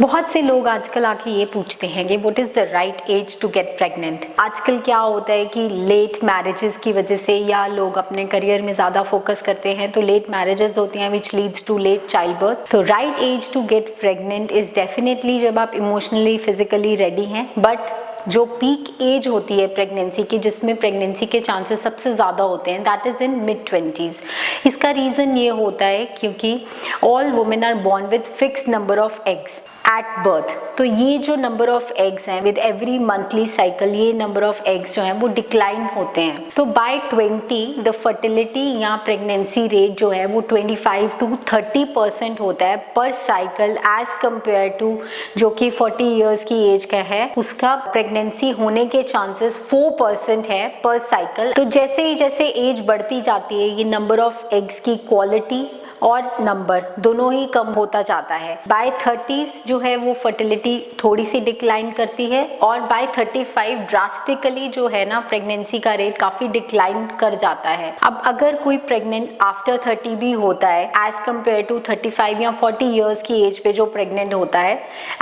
बहुत से लोग आजकल आके ये पूछते हैं कि what is the right age to get pregnant. आजकल क्या होता है कि लेट मैरिजेस की वजह से या लोग अपने करियर में ज़्यादा फोकस करते हैं तो लेट मैरिजेस होती हैं which leads to late childbirth. तो right age to get pregnant is definitely जब आप इमोशनली फिजिकली रेडी हैं, बट जो पीक एज होती है प्रेगनेंसी की, जिसमें प्रेगनेंसी के चांसेस सबसे ज़्यादा होते हैं, दैट इज़ इन मिड-20s। इसका रीज़न ये होता है क्योंकि all women are born with fix number of eggs at birth. तो ये जो नंबर ऑफ एग्स हैं विद एवरी मंथली साइकिल, ये नंबर ऑफ एग्स जो हैं वो डिक्लाइन होते हैं। तो बाय 20 द फर्टिलिटी या प्रेगनेंसी रेट जो है वो 25 to 30% होता है पर साइकिल, एज कंपेयर टू जो कि 40 ईयर्स की एज का है, उसका प्रेगनेंसी होने के चांसेस 4% है पर साइकिल। तो जैसे ही जैसे एज बढ़ती जाती है, ये नंबर ऑफ एग्स की क्वालिटी और नंबर दोनों ही कम होता जाता है। बाय 30s जो है वो फर्टिलिटी थोड़ी सी डिक्लाइन करती है और बाय 35 ड्रास्टिकली जो है ना प्रेगनेंसी का रेट काफ़ी डिक्लाइन कर जाता है। अब अगर कोई प्रेग्नेंट आफ्टर 30 भी होता है एज कम्पेयर टू 35 या 40 ईयर्स की एज पे जो प्रेग्नेंट होता है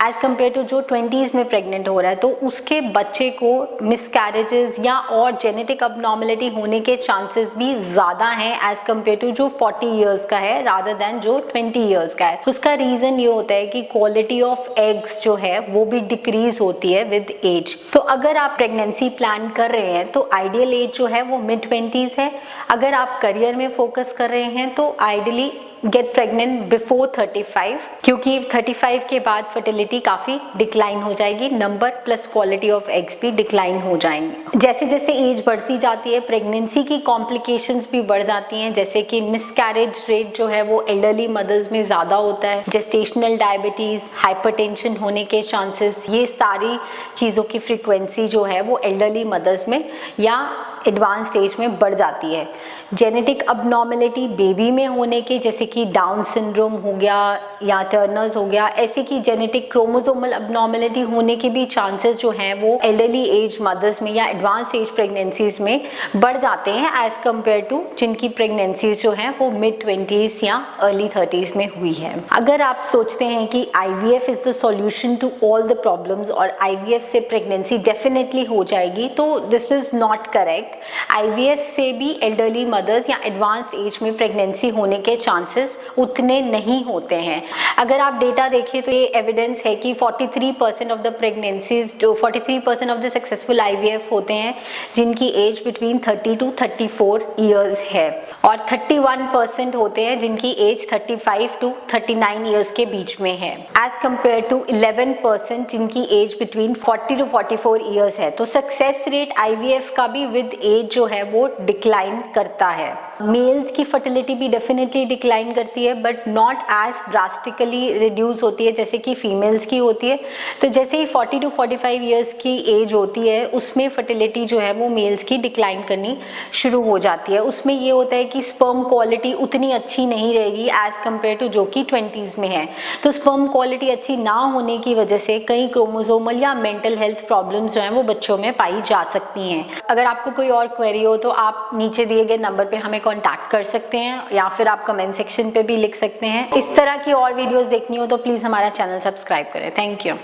एज कम्पेयर टू जो 20s में प्रेग्नेंट हो रहा है, तो उसके बच्चे को मिसकैरेजेस या और जेनेटिक अबनॉर्मलिटी होने के चांसेस भी ज़्यादा हैं एज कम्पेयर टू जो 40 ईयर्स का है रादर देन जो 20 ईयर्स का है। उसका रीजन ये होता है कि क्वालिटी ऑफ एग्स जो है वो भी डिक्रीज होती है विद एज। तो अगर आप प्रेगनेंसी प्लान कर रहे हैं तो आइडियल एज जो है वो मिड-20s है। अगर आप करियर में फोकस कर रहे हैं तो आइडियली गेट प्रेग्नेंट बिफोर 35, क्योंकि 35 के बाद फर्टिलिटी काफ़ी डिक्लाइन हो जाएगी, number plus quality of eggs भी डिक्लाइन हो जाएंगे। जैसे जैसे एज बढ़ती जाती है प्रेगनेंसी की कॉम्प्लिकेशंस भी बढ़ जाती हैं, जैसे कि मिसकैरेज रेट जो है वो एल्डरली मदर्स में ज़्यादा होता है, जेस्टेशनल डायबिटीज़, हाइपरटेंशन होने के चांसेस, ये सारी चीज़ों की फ्रीक्वेंसी जो है वो एल्डरली मदर्स में या एडवांस स्टेज में बढ़ जाती है। जेनेटिक अबनॉर्मलिटी बेबी में होने के, जैसे कि डाउन सिंड्रोम हो गया या टर्नर्स हो गया, ऐसे की जेनेटिक क्रोमोसोमल अबनॉर्मलिटी होने के भी चांसेस जो हैं वो एल्डरली एज मदर्स में या एडवांस एज प्रेगनेंसीज में बढ़ जाते हैं एज कम्पेयर टू जिनकी प्रेगनेंसीज जो हैं वो मिड-20s या अर्ली 30s में हुई है। अगर आप सोचते हैं कि IVF is the solution to all the problems और IVF से प्रेगनेंसी डेफिनेटली हो जाएगी, तो this is not correct. IVF से भी एल्डरली मदर्स या एडवांस्ड एज में प्रेगनेंसी होने के चांसेस उतने नहीं होते हैं। अगर आप डेटा देखें तो ये एविडेंस है कि 43% ऑफ द प्रेगनेंसीज, जो 43% ऑफ द सक्सेसफुल IVF होते हैं जिनकी एज बिटवीन 30 to 34 ईयर्स है, और 31% होते हैं जिनकी एज 35 to 39 ईयर्स के बीच में है, एज कम्पेयर टू 11% जिनकी एज बिटवीन 40 to 44 ईयर्स है। तो सक्सेस रेट IVF का भी विद एज जो है वो डिक्लाइन करता है। मेल्स की फर्टिलिटी भी डेफिनेटली डिक्लाइन करती है, but not as drastically reduce होती है जैसे कि फीमेल्स की होती है। तो जैसे ही 40 to 45 ईयर्स की एज होती है उसमें फर्टिलिटी जो है वो मेल्स की डिक्लाइन करनी शुरू हो जाती है। उसमें ये होता है कि स्पर्म क्वालिटी उतनी अच्छी नहीं रहेगी एज कम्पेयर टू जो कि 20s में है। तो स्पर्म क्वालिटी अच्छी ना होने की वजह से कई क्रोमोसोमल या मेंटल हेल्थ प्रॉब्लम्स जो हैं वो बच्चों में पाई जा सकती हैं। अगर आपको कोई और क्वेरी हो तो आप नीचे दिए गए नंबर पे हमें कांटेक्ट कर सकते हैं या फिर आप कमेंट सेक्शन पे भी लिख सकते हैं। इस तरह की और वीडियोस देखनी हो तो प्लीज़ हमारा चैनल सब्सक्राइब करें। Thank you.